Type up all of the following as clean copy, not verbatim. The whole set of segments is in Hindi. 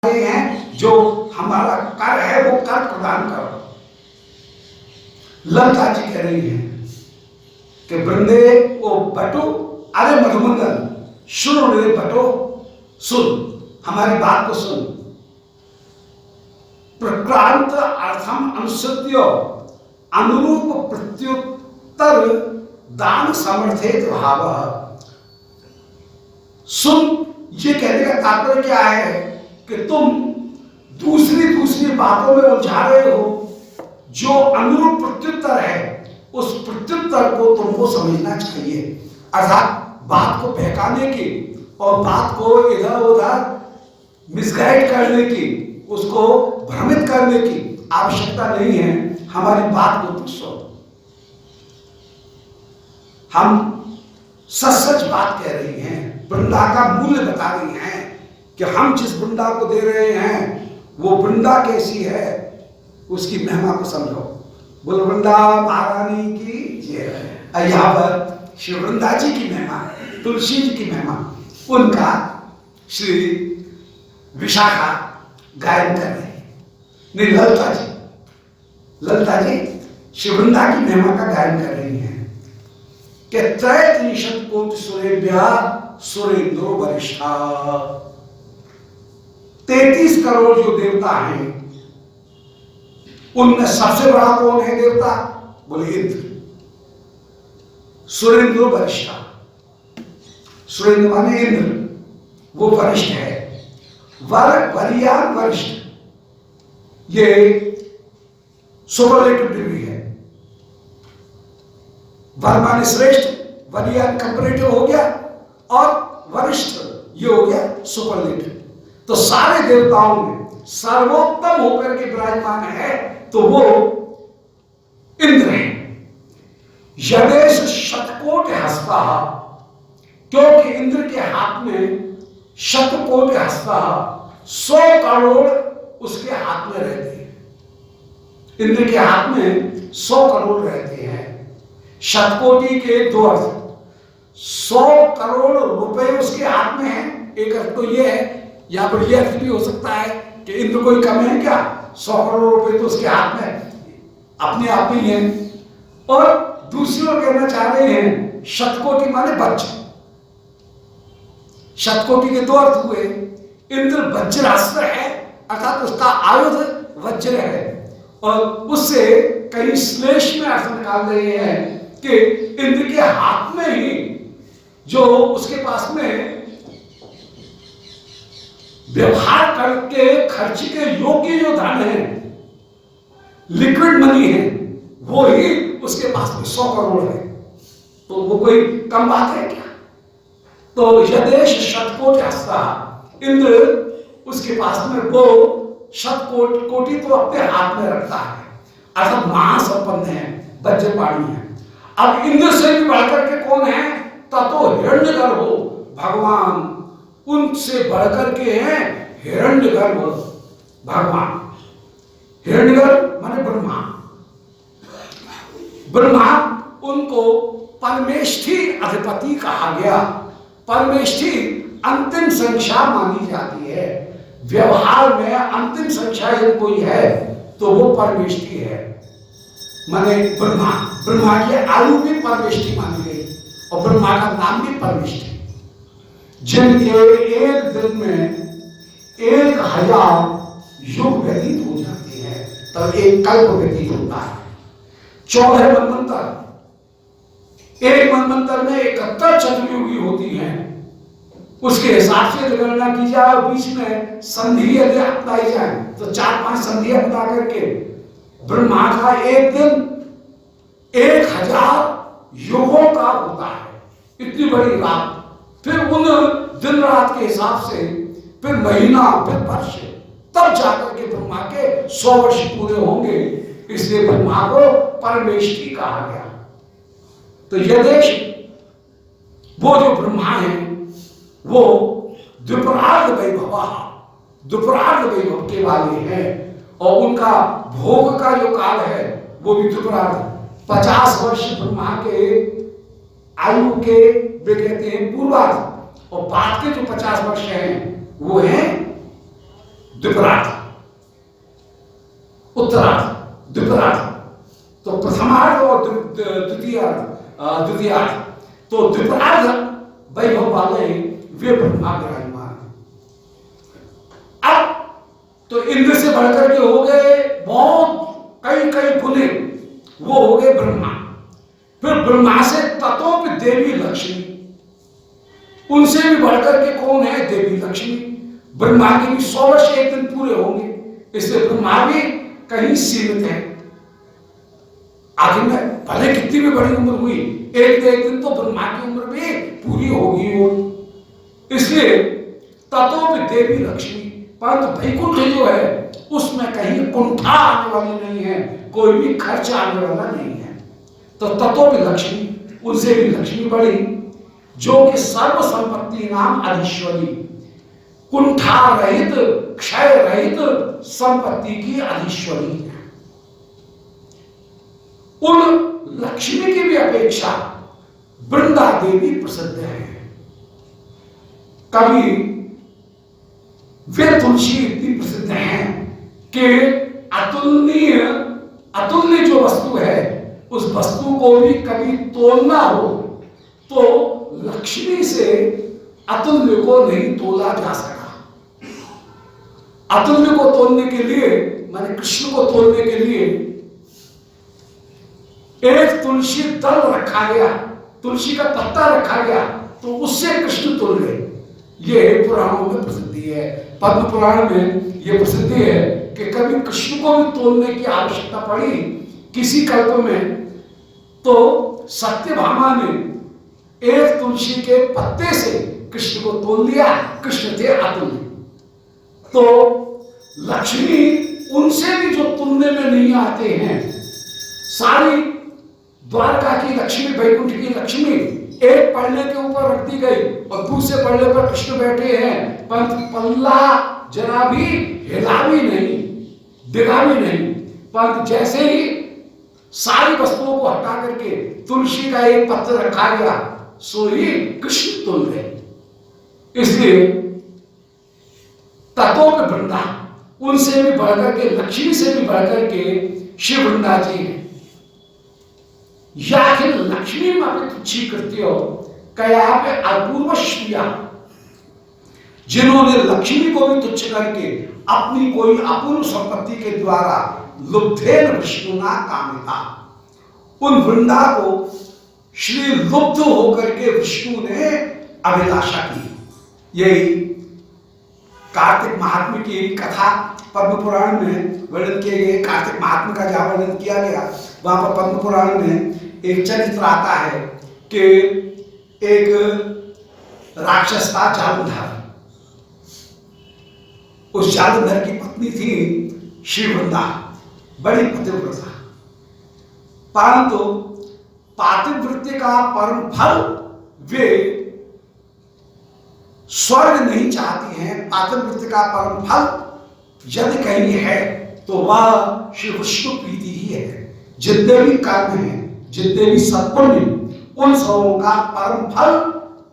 हैं जो हमारा कर है वो कर प्रदान करो। ललिता जी कह रही हैं कि वृंदे ओ बटो, अरे मधुमंगल सुन रे बटो, सुन हमारी बात को सुन। प्रक्रांत अर्थम अनुसृत्य अनुरूप प्रत्युत्तर दान समर्थित भाव। सुन, ये कहने का तात्पर्य क्या है कि तुम दूसरी बातों में उलझा रहे हो, जो अनुरूप प्रत्युत्तर है उस प्रत्युत्तर को तुमको समझना चाहिए। अर्थात बात को बहकाने की और बात को इधर उधर मिसगाइड करने की, उसको भ्रमित करने की आवश्यकता नहीं है। हमारी बात को तुम सुनो। हम सच बात कह रही हैं, वृंदा का मूल्य बता रही हैं कि हम जिस वृंदा को दे रहे हैं वो वृंदा कैसी है, उसकी महिमा को समझो। बोल वृंदा महारानी की जय। यहाँ पर श्री वृंदा जी की महिमा, तुलसी जी की महिमा, उनका श्री विशाखा गायन कर रहे हैं। नहीं, ललिता जी श्री वृंदा की महिमा का गायन कर रही हैं कि त्रैत्रिशत कोटि सुरेभ्या सुरेंद्रो वरिष्ठा। 33 करोड़ जो देवता हैं उनमें सबसे बड़ा कौन है देवता? बोले इंद्र। सुरेंद्रो वरिष्ठा, सुरेंद्र माने इंद्र, वो वरिष्ठ है। वरियान वरिष्ठ, ये सुपरलेटिव डिग्री है। वर माने श्रेष्ठ, वरियान कंपैरेटिव हो गया, और वरिष्ठ ये हो गया सुपरलेटिव। तो सारे देवताओं में सर्वोत्तम होकर के विराजमान है तो वो इंद्र है। यदेश शतकोटि हस्ता, क्योंकि इंद्र के हाथ में शतकोटि हस्ता 100 करोड़ उसके हाथ में रहते हैं। इंद्र के हाथ में 100 करोड़ रहते हैं। शतकोटि के दो अर्थ, 100 करोड़ रुपए उसके हाथ में है। एक अर्थ तो ये है, या पर यह अर्थ भी हो सकता है कि इंद्र कोई कम है क्या? 100 करोड़ रुपए तो उसके हाथ में अपने आप में ही है। और दूसरी ओर कहना चाह रहे हैं शतकोटि माने वज्र। शतकोटि के दो अर्थ हुए। इंद्र वज्रास्त्र है, अर्थात उसका आयुध वज्र है, और उससे कई श्लेष में अर्थ निकाल रहे हैं कि इंद्र के हाथ में ही जो उसके पास में व्यवहार करके खर्च के योग्य जो धन है, लिक्विड मनी है, वो ही उसके पास में 100 करोड़ है। तो वो कोई कम बात है क्या? तो यदेश शतकोटि हस्ता, इंद्र उसके पास में वो शतकोटि तो अपने हाथ में रखता है, अर्थात महासंपन्न है, वज्रपाणी है। अब इंद्र से भी बढ़कर के कौन है? ततो हिरण्यगर्भ हो भगवान, उनसे बढ़कर के हैं हिरण्यगर्भ भगवान। हिरण्यगर्भ माने ब्रह्मा। ब्रह्मा उनको परमेष्ठी अधिपति कहा गया। परमेष्ठी अंतिम संख्या मानी जाती है। व्यवहार में अंतिम संख्या यदि कोई है तो वो परमेष्ठी है, माने ब्रह्मा। ब्रह्मा की आयु भी परमेष्ठी मानी गई और ब्रह्मा का नाम भी परमेष्ठी। जिनके एक दिन में 1000 युग व्यतीत हो जाते हैं, तब एक कल्प व्यतीत होता है। 14 मनवंतर, एक मनवंतर में 71 चतुर्युगी होती हैं। उसके हिसाब से गणना की जाए, बीच में संधि यदि अपनाई जाए तो 4-5 संधि अपना करके ब्रह्मा का एक दिन 1000 युगों का होता है। इतनी बड़ी रात, फिर उन दिन रात के हिसाब से फिर महीना, फिर वर्ष, तब जाकर के ब्रह्मा के 100 वर्ष पूरे होंगे। इसलिए ब्रह्मा को परमेष्ठी कहा गया। तो यदेश वो जो ब्रह्मा है वो द्विपरार्ध वैभव, द्विपरार्ध वैभव के वाले हैं, और उनका भोग का जो काल है वो भी द्विपरार्ध। 50 वर्ष ब्रह्मा के आयु के वे कहते हैं पूर्वार्ध, और बाद के जो 50 वर्ष हैं वो हैं द्विपरार्थ, उत्तरार्थ, द्विपरार्थ। तो प्रथमार्थ और द्वितीयार्थ। तो द्विपरार्थ वैभव वाले वे ब्रह्मा विराजमान। अब तो इंद्र से बढ़कर के हो गए बहुत कई कई गुने, वो हो गए ब्रह्मा। फिर ब्रह्मा से तत्वों पे देवी लक्ष्मी, उनसे भी बढ़कर के कौन है? देवी लक्ष्मी। ब्रह्मा के भी 100 वर्ष एक दिन पूरे होंगे, इसलिए ब्रह्मा भी कहीं सीमित है। आखिर में भले कितनी भी बड़ी उम्र हुई, एक दिन तो ब्रह्मा की उम्र भी पूरी होगी हो। इसलिए तत्वों पे देवी लक्ष्मी, परंतु वैकुंठ जो है उसमें कहीं कुंठा आने वाली नहीं है, कोई भी खर्च आने वाला नहीं है। तो तत्वों पे लक्ष्मी, उनसे भी लक्ष्मी बड़ी, जो कि सर्व संपत्ति नाम अधीश्वरी, कुंठा रहित क्षय रहित संपत्ति की अधीश्वरी है। उन लक्ष्मी की भी अपेक्षा वृंदा देवी प्रसिद्ध है। कभी वे तुलसी इतनी प्रसिद्ध हैं कि अतुल्य जो वस्तु है, उस वस्तु को भी कभी तोलना हो तो लक्ष्मी से अतुल्य को नहीं तोला जा सका। अतुल्य को तोलने के लिए, माने कृष्ण को तोलने के लिए एक तुलसी दल रखा गया, तुलसी का पत्ता रखा गया, तो उससे कृष्ण तोल गए। ये पुराणों में प्रसिद्धि है, पद्म पुराण में ये प्रसिद्धि है कि कभी कृष्ण को भी तोलने की आवश्यकता पड़ी किसी कल्प में, तो सत्यभामा ने एक तुलसी के पत्ते से कृष्ण को तोल लिया। कृष्ण थे अतुल्य। तो लक्ष्मी उनसे भी जो तुलने में नहीं आते हैं। सारी द्वारका की लक्ष्मी, वैकुंठ की लक्ष्मी एक पल्ले के ऊपर रख दी गई और दूसरे पल्ले पर कृष्ण बैठे हैं, परंतु पल्ला जरा भी हिला भी नहीं, डिगा भी नहीं। परंतु जैसे ही सारी वस्तुओं को हटा करके तुलसी का एक पत्र रखा गया, सो ही कृष्ण तुल गए। इसलिए तत्वों पे वृंदा, उनसे भी बढ़कर के, लक्ष्मी से भी बढ़कर के शिव वृंदा जी हैं। या कि लक्ष्मी में तुच्छी करते हो कया पे अपूर्व श्रिया, जिन्होंने लक्ष्मी को भी तुच्छ करके अपनी कोई अपूर्व संपत्ति के द्वारा लुब्धेन विष्णुना कामिता, उन वृंदा को श्री लुब्ध होकर के विष्णु ने अभिलाषा की। यही कार्तिक महात्म्य की कथा पद्म पुराण में वर्णन किए गए। कार्तिक महात्म्य का जहां वर्णन किया गया, वहां पर पद्म पुराण में एक चरित्र आता है कि एक राक्षस था जालंधर। उस जालंधर की पत्नी थी श्रीवृंदा, बड़ी पतिव्रता, परंतु पातिव्रत्य का परम फल वे स्वर्ग नहीं चाहती हैं। पातिव्रत्य का परम फल यदि कहीं है तो वह श्री विष्णु प्रीति ही है। जितने भी कर्म हैं, जितने भी सत्पुण्य, उन सबों का परम फल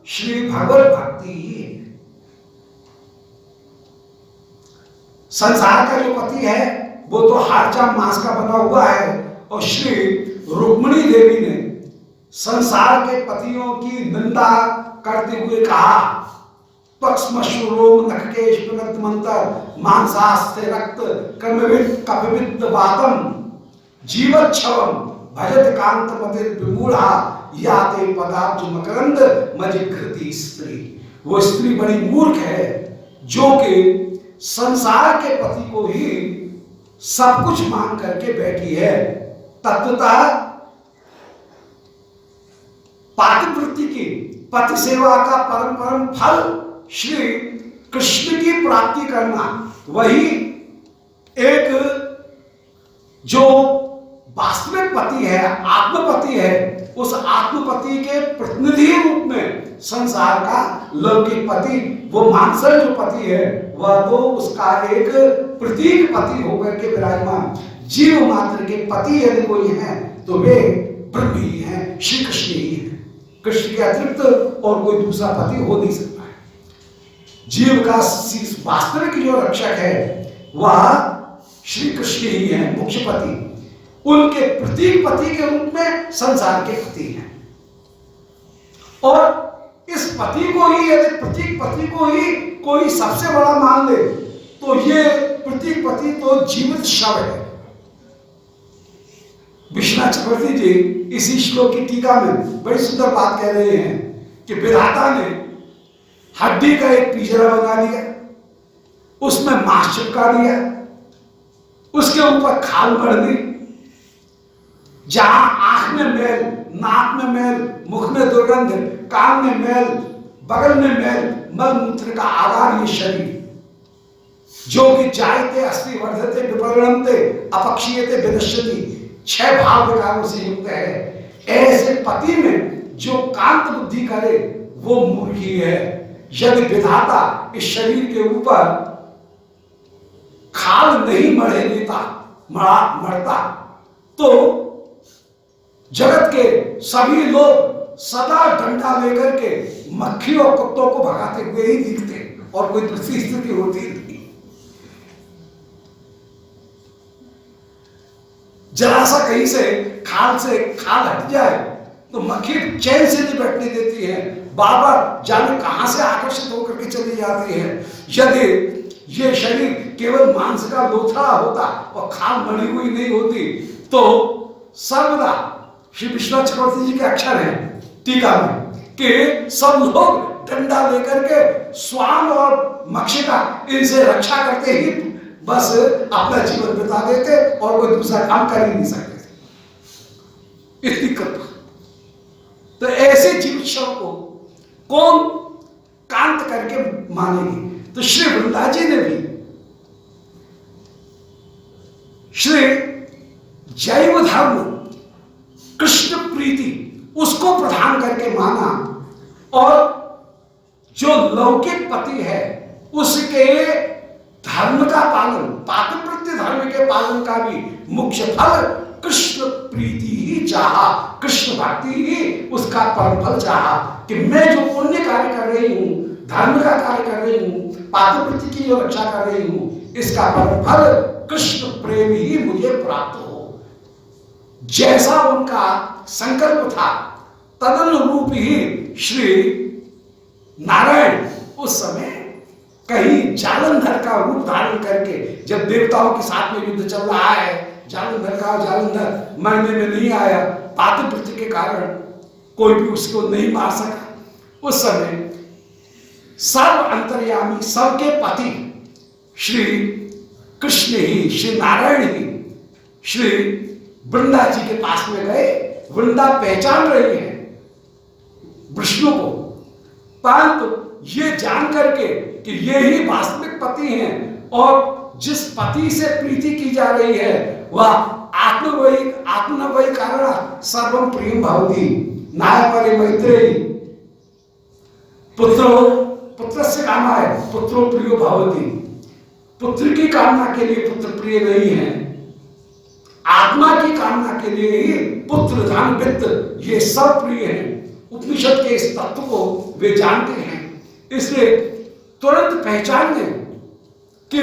श्री भगवत भक्ति ही है। संसार का जो पति है वो तो हारचाम मांस का बना हुआ है, और श्री रुक्मिणी देवी ने संसार के पतियों की निंदा करते हुए कहा, पक्षमश्रुरोम नखकेश पुनर्दमंतर मांसास्ते रक्त कर्मविद कपिविद वातम जीवच्छवम भजत कांत मतिर विमूढ़ा याते पदाब्ज मकरंद मजिघृति स्त्री। वो स्त्री बड़ी मूर्ख है जो कि संसार के पति को ही सब कुछ मांग करके बैठी है। तत्वतः पातिव्रत्य की पति सेवा का परम परम फल श्री कृष्ण की प्राप्ति करना, वही एक जो वास्तविक पति है, आत्मपति है, उस आत्मपति के प्रतिनिधि रूप में संसार का लौकिक पति, वो मानसर जो पति है, वह तो उसका एक प्रतीक पति होकर के विराजमान। जीव मात्र के पति यदि कोई है तो वे ब्रह्म ही हैं, श्री कृष्ण ही हैं। कृष्ण के अतिरिक्त और कोई दूसरा पति हो नहीं सकता है। जीव का वास्तविक जो रक्षक है वह श्री कृष्ण ही है मुख्य पति। उनके प्रतीक पति के रूप में संसार के पति हैं। और इस पति को ही, यदि प्रतीक पति को ही कोई सबसे बड़ा मान ले तो ये प्रतीक पति तो जीवित शव है। विश्वनाथ चक्रवर्ती जी इसी श्लोक की टीका में बड़ी सुंदर बात कह रहे हैं कि विधाता ने हड्डी का एक पिंजरा बना लिया, उसमें मांस चिपका दिया, उसके ऊपर खाल भर दी, जहां आंख में मैल, नाक में मैल, मुख में दुर्गंध, कान में मैल, बगल में मैल, मल मूत्र का आधार ये शरीर, जो कि जायते अस्ति वर्धते विपरिणमते अपक्षीयते विनश्यति, 6 भाव विकारों से युक्त है। ऐसे पति में जो कांत बुद्धि करे वो मूर्खी है। यदि विधाता इस शरीर के ऊपर खाल नहीं मढ़े देता, मरता, तो जगत के सभी लोग सदा डंडा लेकर के मक्खी और कुत्तों को भगाते हुए ही दिखते और कोई दूसरी स्थिति होती नहीं। जरा सा कहीं से खाल हट जाए तो मक्खी चैन से नहीं बैठने देती है, बार बार जाने कहां से आकर्षित होकर के चली जाती है। यदि ये शरीर केवल मांस का लोथड़ा होता और खाल मड़ी हुई नहीं होती तो सर्वदा, श्री विश्वनाथ चक्रवर्ती जी के अक्षर हैं टीका में, कि सब लोग डंडा लेकर के स्वान और मक्षिका इनसे रक्षा करते ही बस अपना जीवन बिता देते और कोई दूसरा काम कर ही नहीं सकते थे, इतनी कृपा। तो ऐसे जीवित शव को कौन कांत करके मानेगी? तो श्री वृंदा जी ने भी श्री जैव धर्म कृष्ण प्रीति उसको प्रधान करके माना, और जो लौकिक पति है उसके धर्म का पालन, पातिव्रत्य धर्म के पालन का भी मुख्य फल कृष्ण प्रीति ही चाहा, कृष्ण भक्ति ही उसका परम फल चाहा, कि मैं जो पुण्य कार्य कर रही हूं, धर्म का कार्य कर रही हूं, पातिव्रत्य की जो रक्षा कर रही हूं, इसका परम फल कृष्ण प्रेम ही मुझे प्राप्त हो। जैसा उनका संकल्प था तदनुरूप ही श्री नारायण उस समय कहीं जालंधर का रूप धारण करके, जब देवताओं के साथ में युद्ध चल रहा है, जालंधर मरने में नहीं आया, पातिव्रत्य के कारण कोई भी उसको नहीं मार सका, उस समय सर्व अंतर्यामी, सबके पति श्री कृष्ण ही, श्री नारायण ही श्री वृंदा जी के पास में गए। वृंदा पहचान रही है विष्णु को, परंतु ये जान करके कि ये ही वास्तविक पति हैं और जिस पति से प्रीति की जा रही है वह आत्मवही कारण सर्वम प्रियम भवति नायपरे मैत्रेयी पुत्र से कामाय पुत्रो प्रियो भवति। पुत्र की कामना के लिए पुत्र प्रिय नहीं है, आत्मा की कामना के लिए ही पुत्र धन वित्त ये सब प्रिय है। उपनिषद के इस तत्व को वे जानते हैं, इसलिए तुरंत पहचान लें कि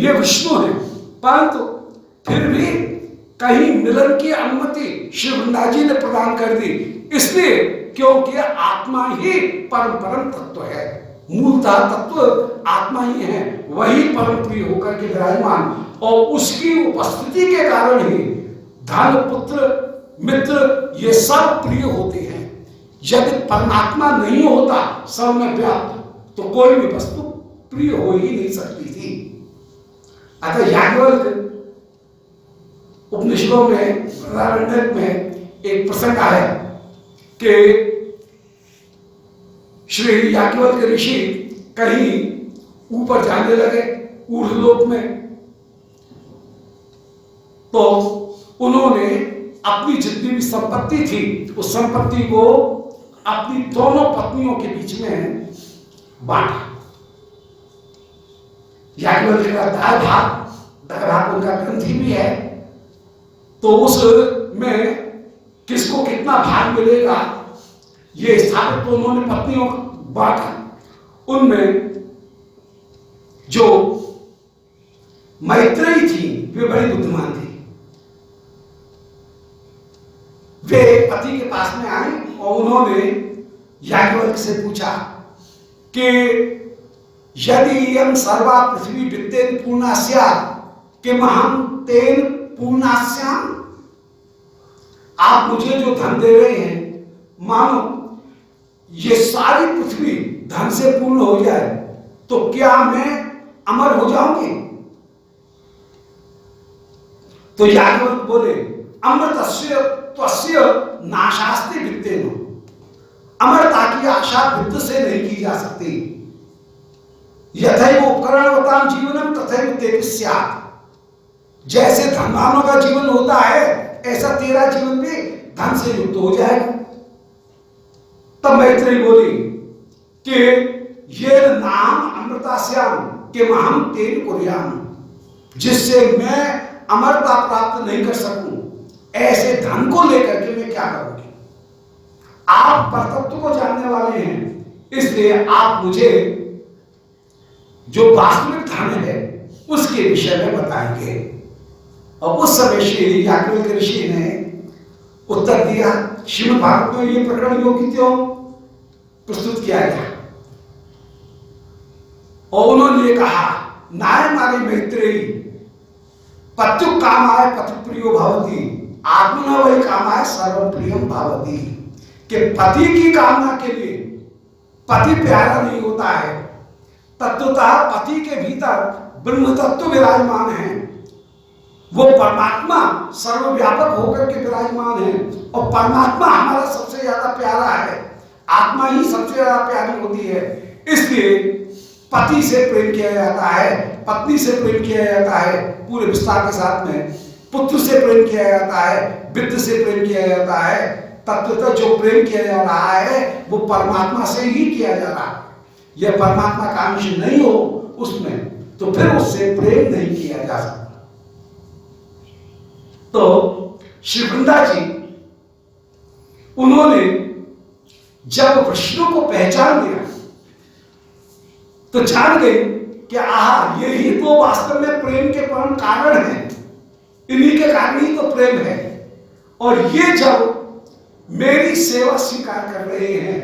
ये विष्णु है, परंतु फिर भी कहीं मिलन की अनुमति श्री वृंदा जी ने प्रदान कर दी, इसलिए क्योंकि आत्मा ही परम तत्व है, मूलतः तत्व आत्मा ही है, वही परम प्रिय होकर के विराजमान, और उसकी उपस्थिति के कारण ही धन पुत्र मित्र ये सब प्रिय होते हैं। यदि परमात्मा नहीं होता सब में व्याप्त तो कोई भी वस्तु प्रिय हो ही नहीं सकती थी। अतः याज्ञवल्क्य उपनिषदों में बृहदारण्यक में एक प्रसंग आया कि श्री याज्ञवल्क्य ऋषि कहीं ऊपर जाने लगे ऊर्ध्वलोक में, तो उन्होंने अपनी जितनी भी संपत्ति थी उस संपत्ति को अपनी दोनों पत्नियों के बीच में बांटा। याज्ञवल्क्य का दायभाग उनका ग्रंथि भी है, तो उसमें किसको कितना भाग मिलेगा ये स्थापित तो उन्होंने पत्नियों को बांटा। उनमें जो मैत्रेयी थी, वे बड़ी बुद्धिमान थी। वे पति के पास में आई और उन्होंने याज्ञवल्क्य से पूछा कि यदि यम सर्वा पृथ्वी वित्तेन पूर्णा स्यात् किम अहं तेन पूर्णा स्यामि। आप मुझे जो धन दे रहे हैं, मानो ये सारी पृथ्वी धन से पूर्ण हो जाए तो क्या मैं अमर हो जाऊंगी? तो याज्ञवल्क्य बोले अमृतस्य त्वस्य नाशास्ति वित्तेन। अमरता की आशा वित्त से नहीं की जा सकती। यथैव उपकरणवतां जीवनम तथैव तेन स्यात्। जैसे धनवानों का जीवन होता है ऐसा तेरा जीवन भी धन से युक्त हो जाएगा। तब मैत्रेयी बोली कि ये नाम अमृतास्याम कि महम तेन कुर्याम। जिससे मैं अमरता प्राप्त नहीं कर सकूं ऐसे धन को लेकर के मैं क्या करूंगी? आप परतत्व को जानने वाले हैं, इसलिए आप मुझे जो वास्तविक धन है उसके विषय में बताएंगे। और उस समय श्री याज्ञवल्क्य ऋषि ने उत्तर दिया। श्रीमद् भागवत में ये प्रकरण योगित्यों प्रस्तुत किया गया और उन्होंने कहा नाय मारे मैत्रेयी पत्यु कामाय पति प्रियो भवति आत्मना वही कामाय सर्वं प्रियम भवति। कि पति की कामना के लिए पति प्यारा नहीं होता है। तत्वतः पति के भीतर ब्रह्म तत्व विराजमान है। वो परमात्मा सर्वव्यापक होकर के विराजमान है और परमात्मा हमारा सबसे ज्यादा प्यारा है। आत्मा ही सबसे ज्यादा प्यारी होती है। इसलिए पति से प्रेम किया जाता है, पत्नी से प्रेम किया जाता है, पूरे विस्तार के साथ में पुत्र से प्रेम किया जाता है, वित्त से प्रेम किया जाता है। तत्वतः जो प्रेम किया जा रहा है वो परमात्मा से ही किया जा रहा है। यह परमात्मा का अंश नहीं हो उसमें तो फिर उससे प्रेम नहीं किया जा सकता। तो श्री वृंदा जी उन्होंने जब विष्णु को पहचान लिया तो जान गए कि आहा यही तो वास्तव में प्रेम के परम कारण है, इन्हीं के कारण ही तो प्रेम है। और ये जब मेरी सेवा स्वीकार कर रहे हैं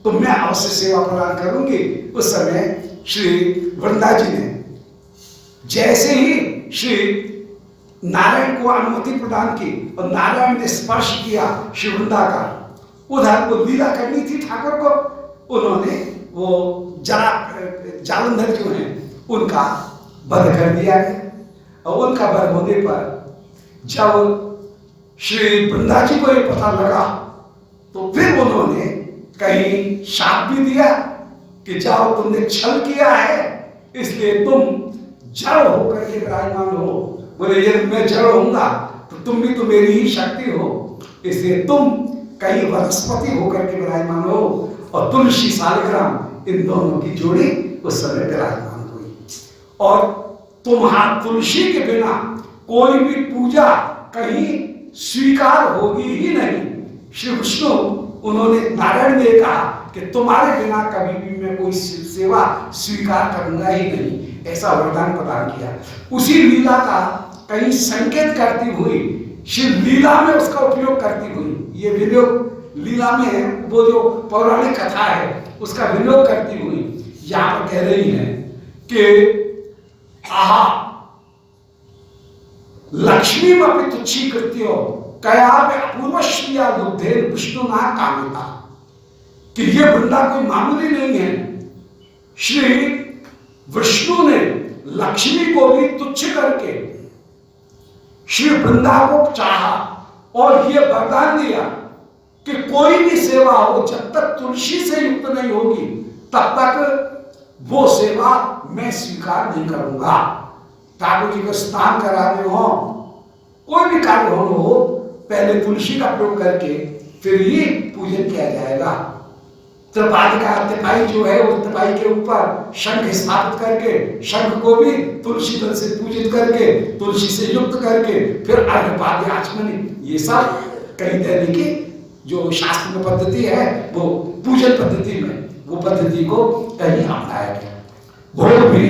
तो मैं अवश्य सेवा प्रदान करूंगी। उस समय श्री वृंदा जी ने जैसे ही श्री नारायण को अनुमति प्रदान की और नारायण ने स्पर्श किया श्री वृंदा का, उधर वो लीला करनी थी ठाकुर को, उन्होंने वो जालंधर जो हैं उनका वध कर दिया गया। और उनका वध होने पर जब श्री वृंदा जी को ये पता लगा तो फिर उन्होंने कहीं शाप भी दिया कि जाओ तुमने छल किया है इसलिए तुम जड़ होकर के विराजमान हो। बोले यदि मैं जड़ होऊंगा तो तुम भी तो मेरी ही शक्ति हो, इसलिए तुम कहीं वनस्पति होकर के विराजमान हो। और तुलसी सालग्राम इन दोनों की जोड़ी उस समय विराजमान हुई। और तुम्हारा तुलसी के बिना कोई भी पूजा कहीं स्वीकार होगी ही नहीं। श्री विष्णु उन्होंने नारायण ने कहा कि तुम्हारे बिना कभी भी मैं कोई सेवा स्वीकार करूंगा ही नहीं, ऐसा वरदान प्रदान किया। उसी लीला का कहीं संकेत करती हुई श्री लीला में उसका उपयोग करती हुई, ये विनियोग लीला में वो जो पौराणिक कथा है उसका विनियोग करती हुई यहां पर कह रही है कि आहा लक्ष्मी में तुच्छी कृत्यो कया अपूर्वश्रिया लुब्धेन विष्णु ना कामिता। कि ये वृंदा कोई मामूली नहीं है। श्री विष्णु ने लक्ष्मी को भी तुच्छ करके श्री वृंदा को चाहा और ये वरदान दिया कि कोई भी सेवा हो जब तक तुलसी से युक्त नहीं होगी तब तक वो सेवा मैं स्वीकार नहीं करूंगा। ठाकुर जी को स्नान कराने हो, कोई भी कार्य हो, पहले तुलसी का प्रयोग करके फिर ही पूजन किया जाएगा। त्रिपाद का तिपाई जो है उस तिपाई के ऊपर शंख स्थापित करके शंख को भी तुलसी दल से पूजित करके तुलसी से युक्त करके फिर अर्घपाद्य आचमनी, ये सब कहीं देने की जो शास्त्र में पद्धति है वो पूजन पद्धति में वो पद्धति को कहीं अपनाया गया। भोग भी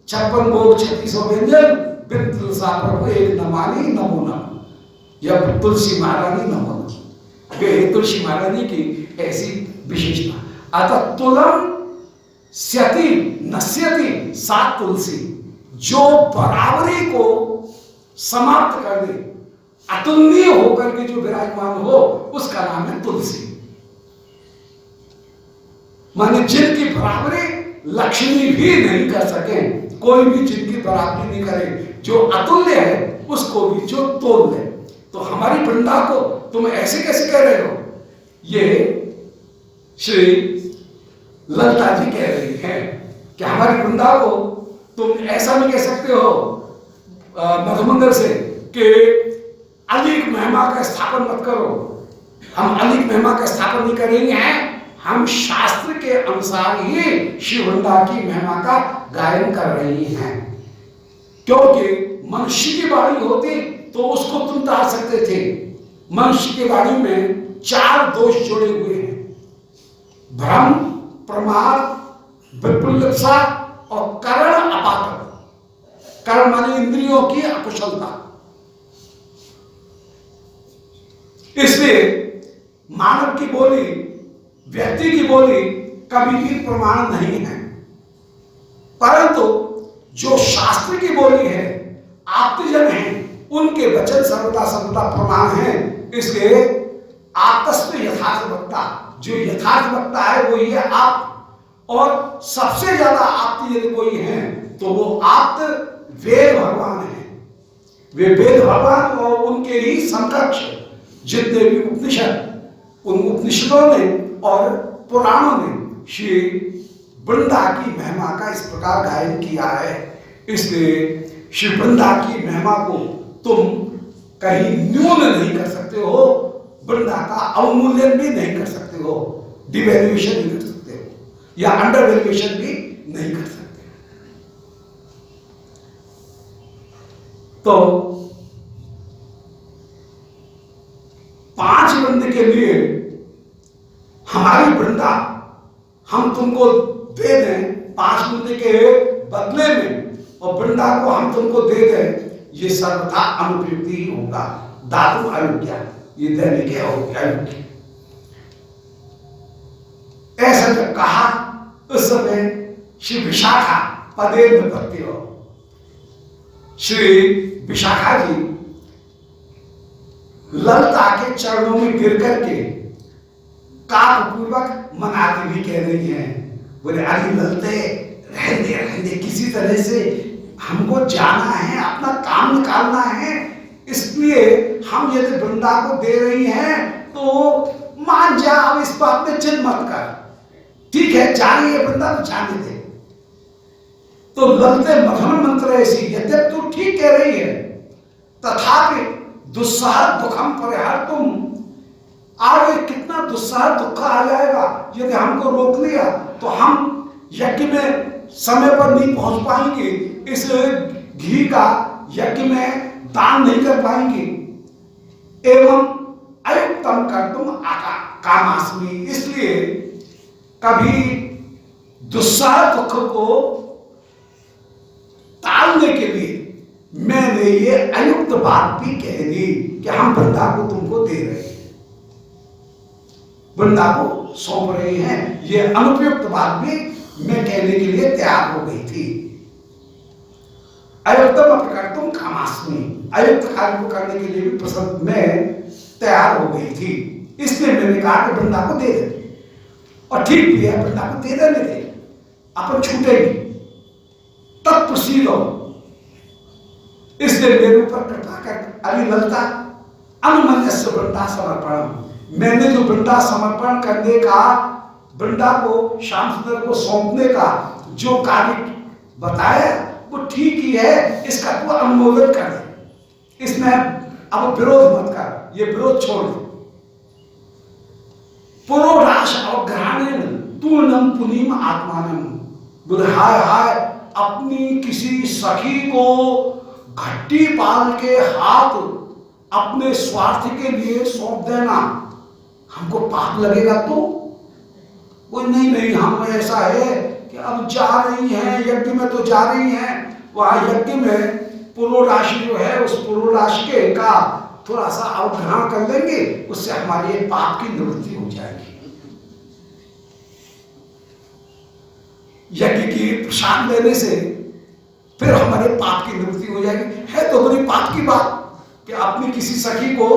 56 भोग 3600 व्यंजन बिन तुलसा प्रभु एक नमानी नमो नम। यह तुलसी महारानी नमो नम। ये तुलसी महारानी की ऐसी विशेषता। अतः तुलम स्यति नश्यति सा तुलसी, जो बराबरी को समाप्त कर दे, अतुलनीय होकर के जो विराजमान हो, उसका नाम है तुलसी। माने जिनकी बराबरी लक्ष्मी भी नहीं कर सके, कोई भी जिनकी बराबरी नहीं करे, जो अतुल्य है उसको भी जो तोल ले। तो हमारी वृंदा को तुम ऐसे कैसे कह रहे हो? ये श्री ललिता जी कह रही है कि हमारी वृंदा को तुम ऐसा नहीं कह सकते हो मधुमंगल से कि अधिक महिमा का स्थापन मत करो। हम अधिक महिमा का स्थापन नहीं करेंगे हैं, हम शास्त्र के अनुसार ही श्री वृंदा की महिमा का गायन कर रही हैं। क्योंकि मनुष्य की वाणी होती तो उसको तुम टाल सकते थे। मनुष्य की वाणी में 4 दोष जुड़े हुए हैं, भ्रम, प्रमाद, विपुलता और करण अपात्र। करण माने इंद्रियों की अकुशलता। इसलिए मानव की बोली, व्यक्ति की बोली कभी भी प्रमाण नहीं है, परंतु जो शास्त्र की बोली है, आप्तजन है, उनके वचन सर्वदा सर्वदा प्रमाण है। इसलिए आप्तस्थ यथार्थ वक्ता, जो यथार्थ वक्ता है वो ये आप, और सबसे ज्यादा आप्त यदि कोई है तो वो आप्त वेद भगवान है। वे वेद भगवान और उनके ही समकक्ष जितने भी उपनिषद, उन उपनिषदों ने और पुराणों ने श्री वृंदा की महिमा का इस प्रकार गायन किया है। इसलिए श्री वृंदा की महिमा को तुम कहीं न्यून नहीं कर सकते हो, वृंदा का अवमूल्यन भी नहीं कर सकते हो, डिवैल्यूएशन नहीं कर सकते हो, या अंडर वैल्यूएशन भी नहीं कर सकते। तो 5 वृंद के लिए हमारी वृंदा हम तुमको दे दें 5 वृंद के बदले में, और वृंदा को हम तुमको दे दें, ये सर्वथा अनुपयुक्ति ही होगा, धातु अयोग्य, ये देने के अयोग्य। ऐसा जब कहा उस समय श्री विशाखा पदे विभक्ति हो, श्री विशाखा जी ललिता के चरणों में गिर करके कामपूर्वक मनाती भी कह रही हैं, बोले अरे ललते रहने किसी तरह से हमको जाना है, अपना काम निकालना है, इसलिए हम यदि वृंदा को दे रही हैं तो मान जा, अब इस बात में चिंता मत कर, ठीक है जा रही है वृंदा तो जाने दे। तो ललते मधुर मंत्र ऐसी, यद्यप तू ठीक कह रही है, तथापि दुस्सह दुखम परिहार, तुम आगे कितना दुस्सह दुख आ जाएगा यदि हमको रोक लिया, तो हम यज्ञ में समय पर नहीं पहुंच पाएंगे, इस घी का यज्ञ में दान नहीं कर पाएंगे। एवं अयुक्तम कर तुम कामास्मी, इसलिए कभी दुस्सह दुख को टालने के लिए मैंने ये अयुक्त बात भी कह दी कि हम वृंदा को तुमको दे रहे हैं, वृंदा को सौंप रहे हैं, ये अनुपयुक्त बात भी मैं कहने के लिए तैयार हो गई थी। अयुक्तम अपकर्तुम कामास्मि, अयुक्त कार्य को करने के लिए भी पसंद मैं तैयार हो गई थी, इसलिए मैंने कहा कि वृंदा को दे दे, और ठीक भी है वृंदा को दे देने दे, अपन छूटेगी तब प्रसीदो। इसलिए मेरे ऊपर कृपा कर, अरे ललिता अनुमन्यस्य वृंदा समर्पण, मैंने जो वृंदा समर्पण करने का, वृंदा को श्याम सुंदर को सौंपने का जो कार्य बताया वो ठीक ही है, इसका तू अनुमोदन कर दे, इसमें अब विरोध मत कर, ये विरोध छोड़ दे। पुरोराश अवग्रहण तूर्णम पुनीम आत्मानम, बोले हाय हाय अपनी किसी सखी को घट्टी पाल के हाथ अपने स्वार्थ के लिए सौंप देना, हमको पाप लगेगा तो? कोई नहीं नहीं, हम ऐसा है कि अब जा रही हैं यज्ञ में, तो जा रही हैं, वहां यज्ञ में पूर्व राशि जो है उस पूर्व राशि के का थोड़ा सा अवग्रहण कर लेंगे, उससे हमारे पाप की निवृत्ति हो जाएगी। यज्ञ की प्रसाद लेने से फिर हमारे पाप की निवृत्ति हो जाएगी। है तो बड़ी पाप की बात कि अपनी किसी सखी को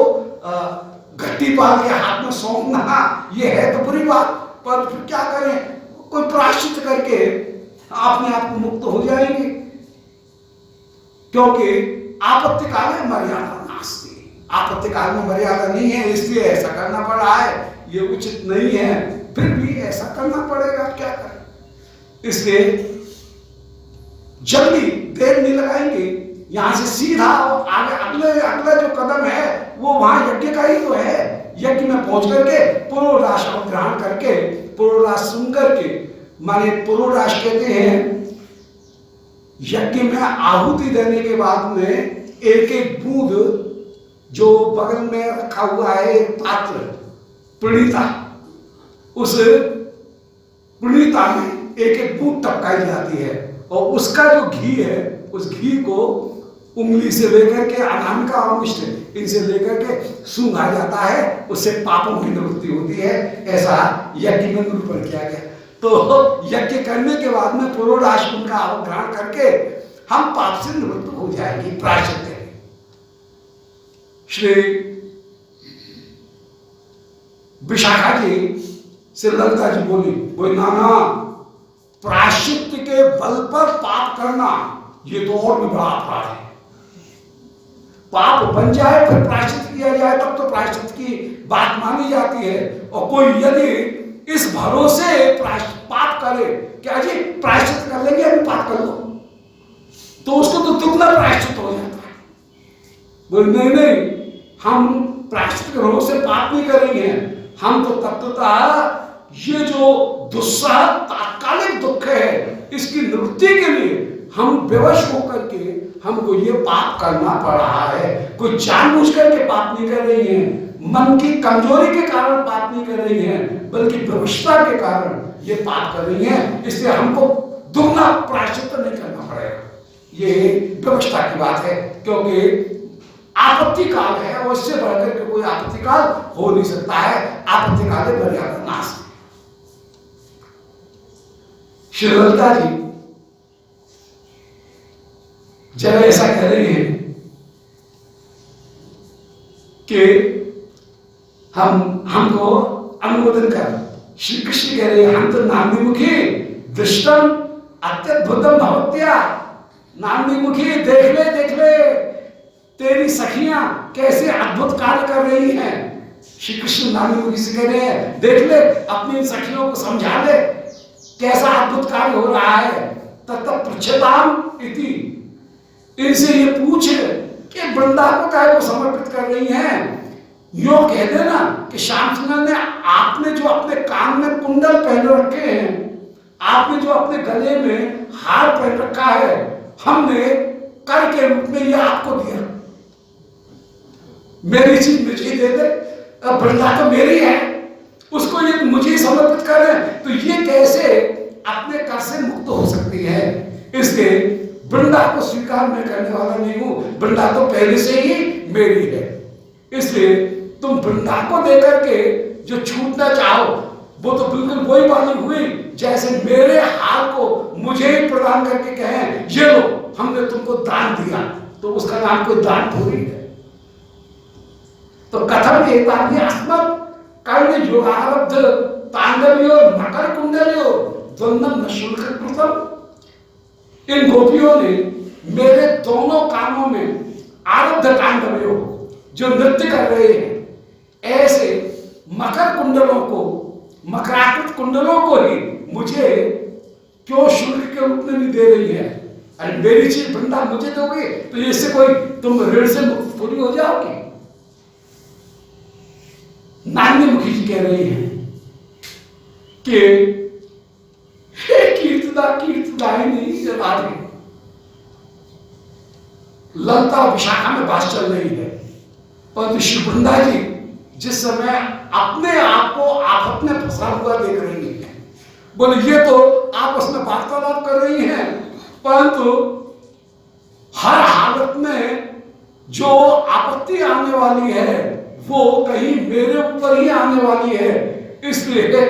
घट्टी पाल के हाथ में सौंपना, ये है तो बुरी बात, पर फिर क्या करें, कोई प्रायश्चित करके अपने आप को मुक्त हो जाएंगे, क्योंकि आपत्ति काल में मर्यादा नास्ति, आपत्ति काल में मर्यादा नहीं है, इसलिए ऐसा करना पड़ रहा है, ये उचित नहीं है, फिर भी ऐसा करना पड़ेगा, क्या करें। इसलिए जल्दी देर नहीं लगाएंगे, यहां से सीधा आगे अगला जो कदम है वो वहां यज्ञ का ही तो है। यज्ञ में पहुंच करके पुरोराश ग्रहण करके, पुरोराश सुन करके, माने पुरोराश कहते हैं यज्ञ में आहुति देने के बाद में एक एक बूंद जो बगल में रखा हुआ है एक पात्र प्रणीता, उस प्रणीता में एक एक बूंद टपकाई जाती है और उसका जो घी है उस घी को उंगली से लेकर के अनामिका और मुष्ट इनसे लेकर के सूंघा जाता है, उससे पापों की निवृत्ति होती है। ऐसा यज्ञ में निरूपण किया गया। तो यज्ञ करने के बाद में पुरोराश का अवग्रहण करके हम पाप से निवृत्त हो जाएंगे, प्रायश्चित है। श्री विशाखा जी से ललिता जी बोली नाना, प्रायश्चित के बल पर पाप करना ये तो और भी बड़ा अपराध है। पाप बन जाए फिर प्रायश्चित किया जाए तब तो प्रायश्चित की बात मानी जाती है, और कोई यदि इस भरोसे पाप करे क्या जी प्रायश्चित कर लेंगे अभी पाप कर लो, तो उसको तो दुगना प्रायश्चित हो जाता है। बोले नहीं, हम प्रायश्चित के भरोसे पाप नहीं करेंगे, हम तो तत्वतः ये जो दुस्सह तात्कालिक दुख है इसकी निवृत्ति के लिए हम विवश होकर के हमको ये पाप करना पड़ रहा है। कोई जानबूझ करके पाप नहीं कर रही है, मन की कमजोरी के कारण पाप नहीं कर रही है, बल्कि विवशता के कारण ये पाप कर रही है, इसलिए हमको दुगना प्रायश्चित नहीं करना पड़ेगा। ये विवशता की बात है, क्योंकि आपत्ति काल है और इससे बढ़कर के कोई आपत्ति काल हो नहीं सकता है। आपत्ति काल है मर्यादा नाश। श्री ललिता जी जब ऐसा कह रही है कि हमको अनुमोदन कर, श्री कृष्ण कह रहे हैं हम तो नान्दिमुखी दृष्टम अत्यद्भुतम भवत्या, नान्दिमुखी देख ले तेरी सखियां कैसे अद्भुत कार्य कर रही हैं। श्री कृष्ण नान्दिमुखी से कह रहे हैं देख ले, अपनी सखियों को समझा ले कैसा अद्भुत कार्य हो रहा है। तत्व पृच्छताम इति, इनसे ये पूछ कि वृंदा को काय को समर्पित कर रही हैं। यो कह देना कि श्याम सुंदर ने आपने जो अपने कान में कुंडल पहन रखे हैं, आपने जो अपने गले में हार पहन रखा है, हमने कर के रूप में ये आपको दिया, मेरी चीज मुझे दे दे, वृंदा तो मेरी है, उसको ये मुझे समर्पित कर रहे हैं, तो ये कैसे अपने कर से मुक्त हो सकती है। इसलिए वृंदा को स्वीकार मैं करने वाला नहीं हूं, वृंदा तो पहले से ही मेरी है। इसलिए तुम वृंदा को देकर के जो छूटना चाहो वो तो बिल्कुल वही वाली हुई जैसे मेरे हार को मुझे ही प्रदान करके कहें ये लो हमने तुमको दान दिया, तो उसका नाम कोई दान थोड़ी है। तो कथम एताभ्यास्मत् कर्ण योगारब्ध तांडव्यो मकर कुंडल्यो द्वंद्वम न शुल्क कृतम। इन गोपियों ने मेरे दोनों कानों में आरब्ध तांडव्यो जो नृत्य कर रहे हैं, ऐसे मकर कुंडलों को, मकराकृत कुंडलों को ही मुझे क्यों शुल्क के रूप में नहीं दे रही है। अरे मेरी चीज वृंदा मुझे दोगे तो इससे कोई तुम ऋण से मुक्त थोड़ी हो जाओगे। नान्दिमुखी जी कह रही है कि हे कीर्तिदायिनी राधे, ललिता विशाखा में बात चल रही है, परंतु श्री वृंदा जी जिस समय अपने आप को आप अपने फंसा हुआ देख रही है, बोले ये तो आपस में वार्तालाप कर रही हैं, परंतु हर हालत में जो आपत्ति आने वाली है वो कहीं मेरे ऊपर ही आने वाली है। इसलिए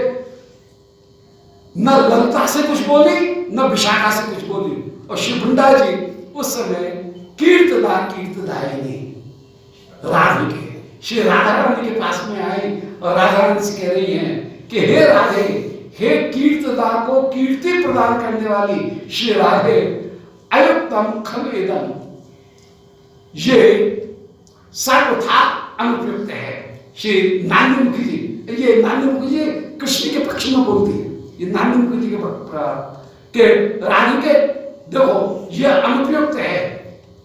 न ललिता से कुछ बोली न विशाखा से कुछ बोली। और श्री भंडा जी उस समय कीर्तदायिनी राधिके श्री राधा रानी के पास में आई और राधा रानी से कह रही हैं कि हे राधे, हे कीर्तदा को कीर्ति प्रदान करने वाली श्री राधे, अयुक्तम खलु ये सर्वथा अनुपयुक्त है। श्री नानी मुखी जी, ये नानी मुखी जी कृष्ण के पक्ष में बोलती है। ये नानी मुखी जी के रानी के देखो ये अनुपयुक्त है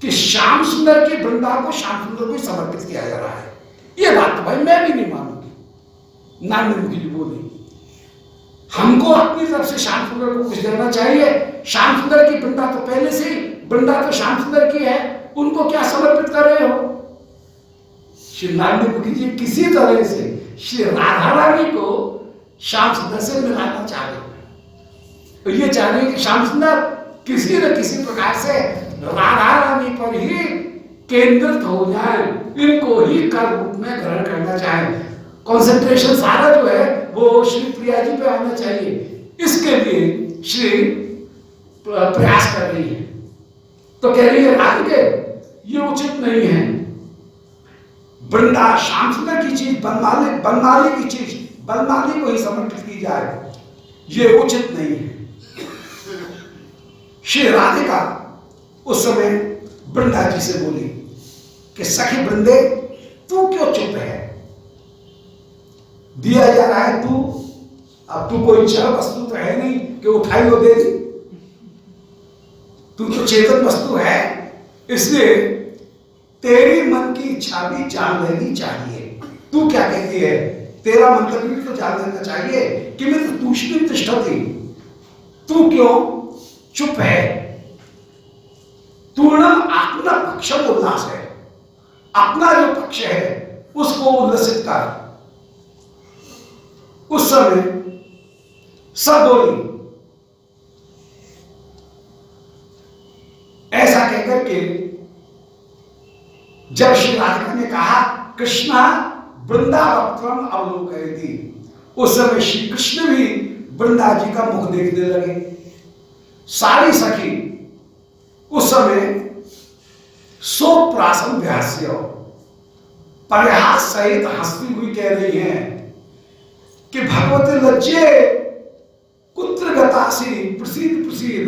कि श्याम सुंदर की वृंदा को श्याम सुंदर को समर्पित किया जा रहा है। ये बात तो भाई मैं भी नहीं मानूंगी। नानी मुखी जी बोली हमको अपनी तरफ से श्याम सुंदर को कुछ देना चाहिए। श्याम सुंदर की वृंदा तो पहले से ही, वृंदा तो श्याम सुंदर की है, उनको क्या समर्पित कर रहे हो। श्री नानी मुखी जी किसी तरह से श्री राधा रानी को श्याम सुंदर से मिलाना चाह रहे हैं। ये चाह रहे हैं कि श्याम सुंदर किसी न किसी प्रकार से राधा रानी पर ही केंद्रित हो जाए, इनको ही कर रूप में ग्रहण करना चाहे। कंसंट्रेशन सारा जो है वो श्री प्रिया जी पे आना चाहिए। इसके लिए श्री प्रयास कर रही है। तो कह रही है राधिके ये उचित नहीं है, वृंदा श्याम सुंदर की चीज बनमाली की चीज बनमाली को ही समर्पित की जाए, ये उचित नहीं है। श्री राधिका उस समय वृंदा जी से बोली कि सखी वृंदे तू क्यों चुप है, दिया जा रहा है तू, अब तू कोई जड़ वस्तु तो है नहीं कि उठाई वो दे दी, तू तो चेतन वस्तु है, इसलिए तेरी मन की इच्छा भी जान लेनी चाहिए। तू क्या कहती है, तेरा मंतव्य भी तो जान लेना चाहिए कि मैं तो तूष्णीम तिष्ठति, तू क्यों चुप है। तूर्णम अपना पक्ष उल्लास है, अपना जो पक्ष है उसको उल्लसित कर। उस समय सब बोली। ऐसा कहकर के जब श्री राधिका ने कहा कृष्णा वृंदावत्रम अवलोकयति, उस समय श्री कृष्ण भी वृंदा जी का मुख देखने लगे। सारी सखी उस समय सोप्रासम व्यास्य परिहास सहित हंसती हुई कह रही हैं कि भगवती लज्जे कुत्र गतासी प्रसीद प्रसीद।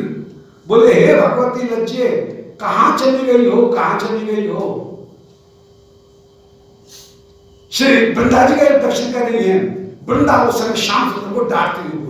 बोले हे भगवती लज्जे कहां चली गई हो, कहां चली गई हो। श्री वृंदा जी का दर्शन कर रही हैं। वृंदा उस समय श्याम सुंदर को डांटती हुई